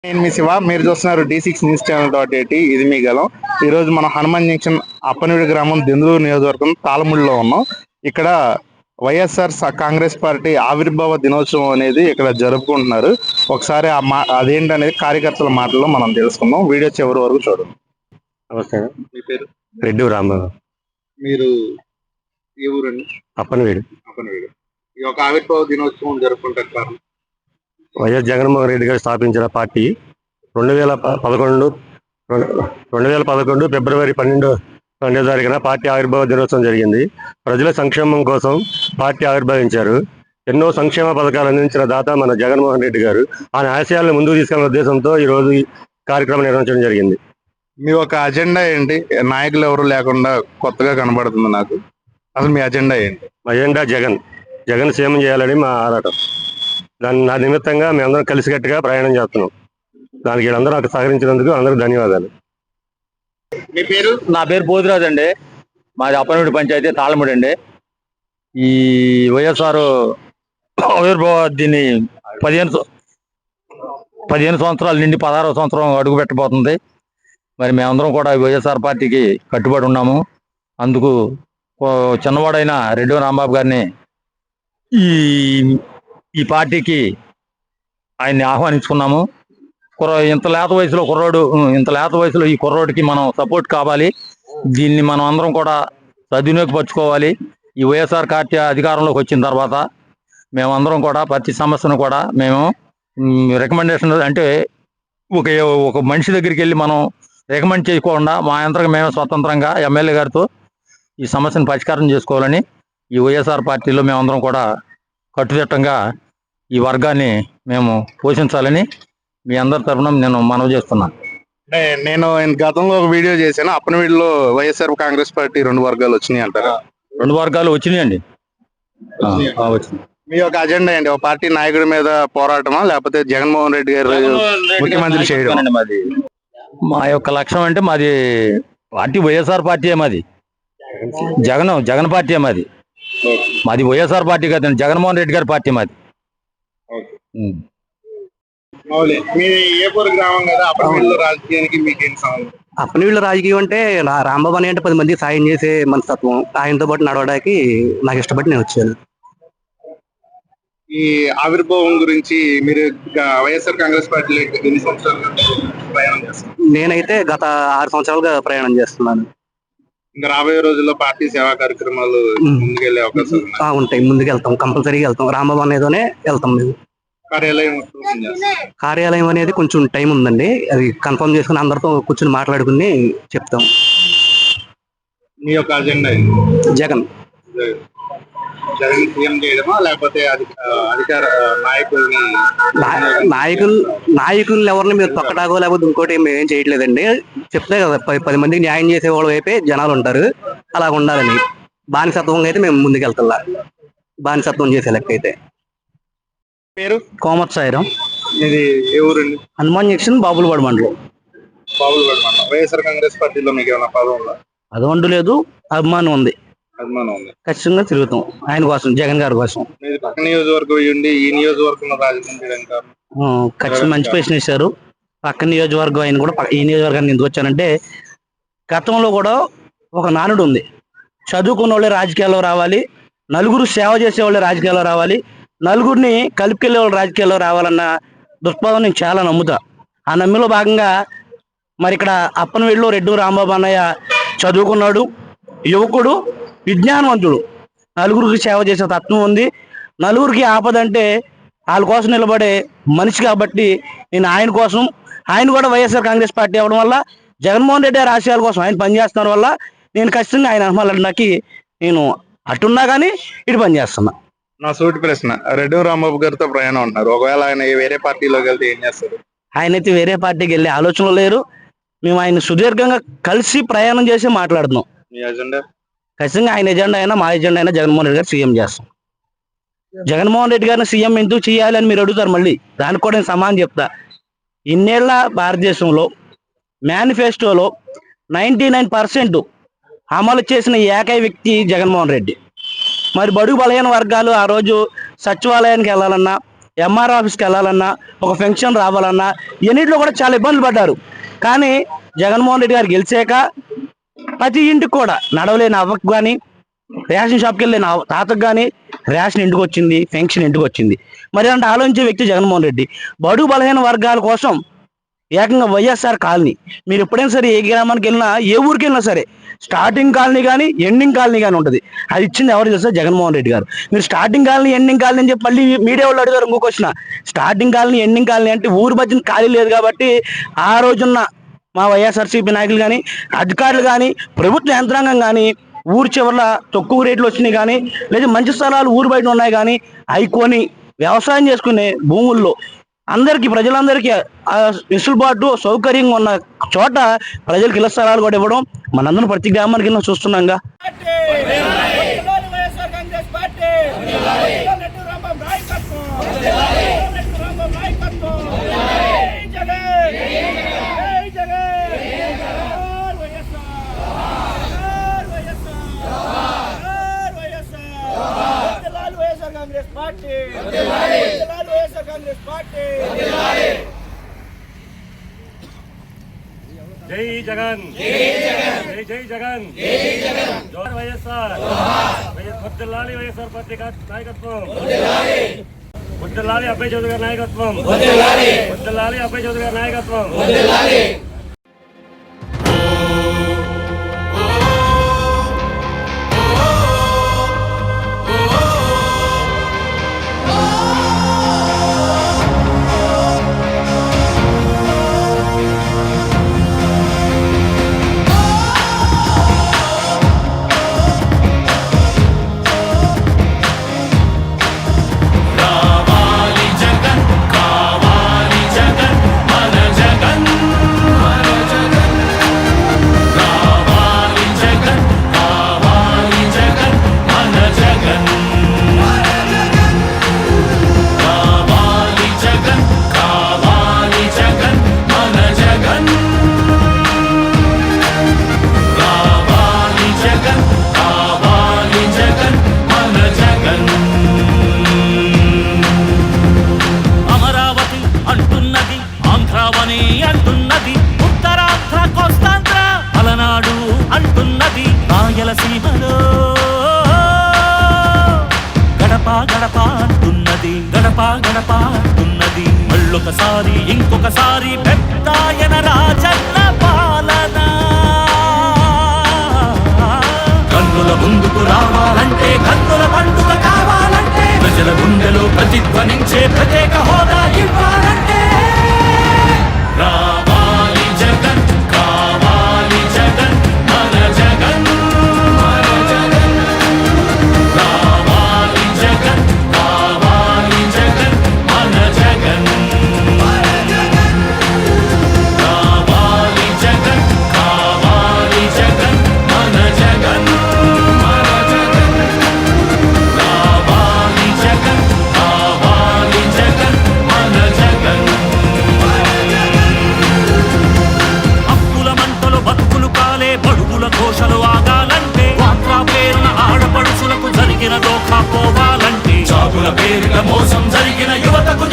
నేను మీ శివ, మీరు చూస్తున్నారు D6 న్యూస్ ఛానల్ .80. ఇది మీ గలం. ఈ రోజు మనం హనుమాన్ జంక్షన్ అప్పనవీడు గ్రామం దెందులూరు నియోజకవర్గం తాళముడిలో ఉన్నాం. ఇక్కడ వైఎస్ఆర్ కాంగ్రెస్ పార్టీ ఆవిర్భావ దినోత్సవం అనేది ఇక్కడ జరుపుకుంటున్నారు. ఒకసారి అదేంటనేది కార్యకర్తల మాటల్లో మనం తెలుసుకుందాం. వీడియో చివరి వరకు చూడండి. నమస్తే. మీ పేరు? రెడ్డి రాంబాబు. మీరు ఏ ఊరండి? అప్పనవీడు. అప్పనవీడు. ఈ యొక్క ఆవిర్భావ దినోత్సవం జరుపుకుంటారు కారణం? వైఎస్ జగన్మోహన్ రెడ్డి గారు స్థాపించిన పార్టీ 2011 ఫిబ్రవరి 12వ తారీఖున పార్టీ ఆవిర్భావ దినోత్సవం జరిగింది. ప్రజల సంక్షేమం కోసం పార్టీ ఆవిర్భవించారు. ఎన్నో సంక్షేమ పథకాలు అందించిన దాత మన జగన్మోహన్ రెడ్డి గారు. ఆయన ఆశయాలను ముందుకు తీసుకెళ్లిన ఉద్దేశంతో ఈ రోజు ఈ కార్యక్రమం నిర్వహించడం జరిగింది. మీ ఒక అజెండా ఏంటి? నాయకులు ఎవరు లేకుండా కొత్తగా కనబడుతుంది నాకు. అసలు మీ అజెండా ఏంటి? అజెండా జగన్ సీఎం చేయాలని మా ఆరాటం. నా నిమిత్తంగా మేము అందరం కలిసికట్టుగా ప్రయాణం చేస్తున్నాం. దానికి వీళ్ళందరూ నాకు సహకరించినందుకు అందరికి ధన్యవాదాలు. మీ పేరు? నా పేరు పోతురాజు అండి. మాది అప్పనవీడు పంచాయతీ తాళముడి అండి. ఈ వైఎస్ఆర్ ఆవిర్భావ దీన్ని 15 సంవత్సరాలు నిండి 16వ సంవత్సరం అడుగు పెట్టబోతుంది. మరి మేమందరం కూడా వైఎస్ఆర్ పార్టీకి కట్టుబడి ఉన్నాము. అందుకు చిన్నవాడైన రెడ్డి రాంబాబు గారిని ఈ పార్టీకి ఆయన్ని ఆహ్వానించుకున్నాము. ఇంత లేత వయసులో ఈ కుర్రోడికి మనం సపోర్ట్ కావాలి. దీన్ని మనం అందరం కూడా సద్వినియోగపరచుకోవాలి. ఈ వైఎస్ఆర్ పార్టీ అధికారంలోకి వచ్చిన తర్వాత మేమందరం కూడా ప్రతి సమస్యను కూడా మేము రికమెండేషన్ అంటే ఒక మనిషి దగ్గరికి వెళ్ళి మనం రికమెండ్ చేయకుండా మా యంత్రంగా మేము స్వతంత్రంగా ఎమ్మెల్యే గారితో ఈ సమస్యను పరిష్కారం చేసుకోవాలని ఈ వైఎస్ఆర్ పార్టీలో మేమందరం కూడా కట్టుదిట్టంగా ఈ వర్గాన్ని మేము పోషించాలని మీ అందరి తరఫున నేను మనవి చేస్తున్నాను. నేను గతంలో ఒక వీడియో చేశాను. అప్పనవీడులో వైఎస్ఆర్ కాంగ్రెస్ పార్టీ 2 వర్గాలు వచ్చినాయి అంటారా? 2 వర్గాలు వచ్చినాయండి. మీ యొక్క అజెండా ఏంటి? ఒక పార్టీ నాయకుడి మీద పోరాటమా, లేకపోతే జగన్మోహన్ రెడ్డి గారు ముఖ్యమంత్రి చేయడం? మా యొక్క లక్ష్యం అంటే మాది పార్టీ వైఎస్ఆర్ పార్టీ. మాది జగన్ పార్టీ. మాది వైఎస్ఆర్ పార్టీ కాదండి, జగన్మోహన్ రెడ్డి గారి పార్టీ మాది. అప్పనవీళ్ళ రాజకీయం అంటే రాంబాబు అంటే 10 మందికి సాయం చేసే మనస్తత్వం. ఆయనతో పాటు నడవడానికి నాకు ఇష్టపడి నేను వచ్చాను. ఈ ఆవిర్భావం గురించి మీరు వైఎస్ఆర్ కాంగ్రెస్ పార్టీలో ఎన్ని సంవత్సరాలుగా ప్రయాణం చేస్తున్నారు? నేనైతే గత 6 సంవత్సరాలుగా ప్రయాణం చేస్తున్నాను. ఇంకా రాబోయే రోజుల్లో పార్టీ సేవా కార్యక్రమాలు ముందుకెళ్లే అవకాశాలు ఉంటాయి. ముందుకు వెళ్తాం, కంపల్సరీగా వెళ్తాం. రాంబాబు అనేదోనే వెళ్తాం. మేము కార్యాలయం అనేది కొంచెం టైం ఉందండి. అది కన్ఫర్మ్ చేసుకుని అందరితో కూర్చొని మాట్లాడుకుని చెప్తాం. మీ యొక్క అజెండా జగన్ సీఎం చేయడమా, లేకపోతే అధికార నాయకులు ఎవరిని మీరు తొక్కటాగో లేకపోతే ఇంకోటి మేమేం చేయట్లేదండి. చెప్తే కదా 10 మందికి న్యాయం చేసే వాళ్ళ వైపే జనాలు ఉంటారు. అలా ఉండాలని బానిసత్వంగా అయితే మేము ముందుకెళ్తా. బానిసత్వం చేసే లెక్క అయితే. పేరు? కోమత్ సాయిరాం. ఇది ఏ ఊరండి? హనుమాన్ జంక్షన్, బాబులవాడ మండలం. వైఎస్ఆర్ కాంగ్రెస్ పార్టీలో మీకు ఏమైనా పదం ఉందా? అదొండు లేదు, అభిమానం ఉంది. ఖచ్చితంగా తిరుగుతాం ఆయన కోసం, జగన్ గారి కోసం. పక్క నియోజకవర్గం ఈ నియోజకవర్గంలో రాజకీయం ఖచ్చితంగా మంచి ప్రశ్న ఇచ్చారు. పక్క నియోజకవర్గం ఆయన కూడా ఈ నియోజకవర్గాన్ని ఎందుకు వచ్చానంటే, గతంలో కూడా ఒక నానుడు ఉంది. చదువుకున్న వాళ్ళే రాజకీయాల్లో రావాలి, నలుగురు సేవ చేసే వాళ్ళే రాజకీయాల్లో రావాలి, నలుగురిని కలుపుకెళ్లే వాళ్ళు రాజకీయాల్లో రావాలన్న దృక్పథం నేను చాలా నమ్ముతా. ఆ నమ్మిలో భాగంగా మరి ఇక్కడ అప్పనవీడులో రెడ్డి రాంబాబు అన్నయ్య చదువుకున్నాడు, యువకుడు, విజ్ఞానవంతుడు, నలుగురికి సేవ చేసే తత్వం ఉంది. నలుగురికి ఆపదంటే వాళ్ళ కోసం నిలబడే మనిషి కాబట్టి నేను ఆయన కోసం, ఆయన కూడా వైఎస్ఆర్ కాంగ్రెస్ పార్టీ అవ్వడం వల్ల జగన్మోహన్ రెడ్డి గారి ఆశయాల కోసం ఆయన పనిచేస్తున్న వల్ల నేను ఖచ్చితంగా ఆయన అహ్మలకి నేను అటున్నా కానీ ఇటు పనిచేస్తున్నా. నా సూటి ప్రశ్న, రెడ్డి రాంబాబు గారితో ప్రయాణం అంటున్నారు. ఒకవేళ ఆయన వేరే పార్టీలోకి వెళ్తే ఏం చేస్తారు? ఆయనైతే వేరే పార్టీకి వెళ్ళే ఆలోచనలు లేరు. మేము ఆయన సుదీర్ఘంగా కలిసి ప్రయాణం చేసి మాట్లాడుతున్నాం. మీ అజెండా? ఖచ్చితంగా ఆయన ఎజెండా అయినా మా ఎజెండా అయినా జగన్మోహన్ రెడ్డి గారు సీఎం చేస్తాం. జగన్మోహన్ రెడ్డి గారిని సీఎం ఎందుకు చేయాలి అని మీరు అడుగుతారు. మళ్ళీ దానికి కూడా నేను సమానం చెప్తా. ఇన్నేళ్ల భారతదేశంలో మేనిఫెస్టోలో 99% అమలు చేసిన ఏకైక వ్యక్తి జగన్మోహన్ రెడ్డి. మరి బడుగు బలహీన వర్గాలు ఆ రోజు సచివాలయానికి వెళ్ళాలన్నా, ఎంఆర్ ఆఫీస్కి వెళ్ళాలన్నా, ఒక ఫంక్షన్ రావాలన్నా ఎన్నింటిలో కూడా చాలా ఇబ్బందులు పడ్డారు. కానీ జగన్మోహన్ రెడ్డి గారు గెలిచాక ప్రతి ఇంటికి కూడా నడవలేని అవ్వకు కానీ, రేషన్ షాప్కి వెళ్ళిన తాతకు కానీ రేషన్ ఇంటికి వచ్చింది, పెన్షన్ ఇంటికి వచ్చింది. మరి అంటే ఆలోచించే వ్యక్తి జగన్మోహన్ రెడ్డి. బడుగు బలహీన వర్గాల కోసం ఏకంగా వైఎస్ఆర్ కాలనీ, మీరు ఎప్పుడైనా సరే ఏ గ్రామానికి వెళ్ళినా, ఏ ఊరికి వెళ్ళినా సరే స్టార్టింగ్ కాలనీ కానీ ఎండింగ్ కాలనీ కానీ ఉంటుంది. అది ఇచ్చింది ఎవరు తెలుసా? జగన్మోహన్ రెడ్డి గారు. మీరు స్టార్టింగ్ కాలనీ ఎండింగ్ కాలనీ అని చెప్పి మళ్ళీ మీడియా వాళ్ళు అడిగారు ఇంకొక question. Starting colony ending colony అంటే ఊరు మధ్యన ఖాళీ లేదు కాబట్టి ఆ రోజున్న మా వైఎస్ఆర్సీపీ నాయకులు కానీ, అధికారులు కానీ, ప్రభుత్వ యంత్రాంగం కానీ ఊరు చివరల తక్కువ రేట్లు వచ్చినాయి కానీ, లేదా మంచి స్థలాలు ఊరు బయట ఉన్నాయి కానీ అవి కొని వ్యవసాయం చేసుకునే భూముల్లో అందరికీ, ప్రజలందరికీ వెసులుబాటు సౌకర్యంగా ఉన్న చోట ప్రజలకు ఇళ్ల స్థలాలు కూడా ఇవ్వడం మనందరం ప్రతి గ్రామానికి వెళ్ళి చూస్తున్నాంగా. జై జగన్, జై జై జగన్, జోహార్ వైఎస్ఆర్, వర్ధిల్లాలి వైఎస్ఆర్ పార్టీ నాయకత్వం, వర్ధిల్లాలి అభయ్ చౌదరి గారి నాయకత్వం, వర్ధిల్లాలి అభయ్ చౌదరి గారి నాయకత్వం. రాయలసీమలో గడప గడప అంటున్నది, గడప గడప అంటున్నది. మళ్ళొకసారి ఇంకొకసారి పెద్దాయన రాజన్న పాలన. కన్నుల ముందుకు రావాలంటే, కన్నుల పండుగ కావాలంటే, ప్రజల గుండెలో ప్రతిధ్వనించే ప్రత్యేక హోదా ఇవ్వాలంటే రావాలి జగన్, కావాలి జగన్, మన జగన్, మన జగన్. రావాలి జగన్, కావాలి జగన్, మన జగన్, మన జగన్. రావాలి జగన్, కావాలి జగన్, మన జగన్, మన జగన్. రావాలి జగన్, కావాలి జగన్, మన జగన్. అప్పుల మంటలు బతుకులు కాలే, బడుగుల ఘోషలు ఆగాలంటే, వాట్లా పేరున ఆడపడుచులకు జరిగిన దోఖా పోవాలంటే, చాగుల పేరిట మోసం జరిగిన యువతకు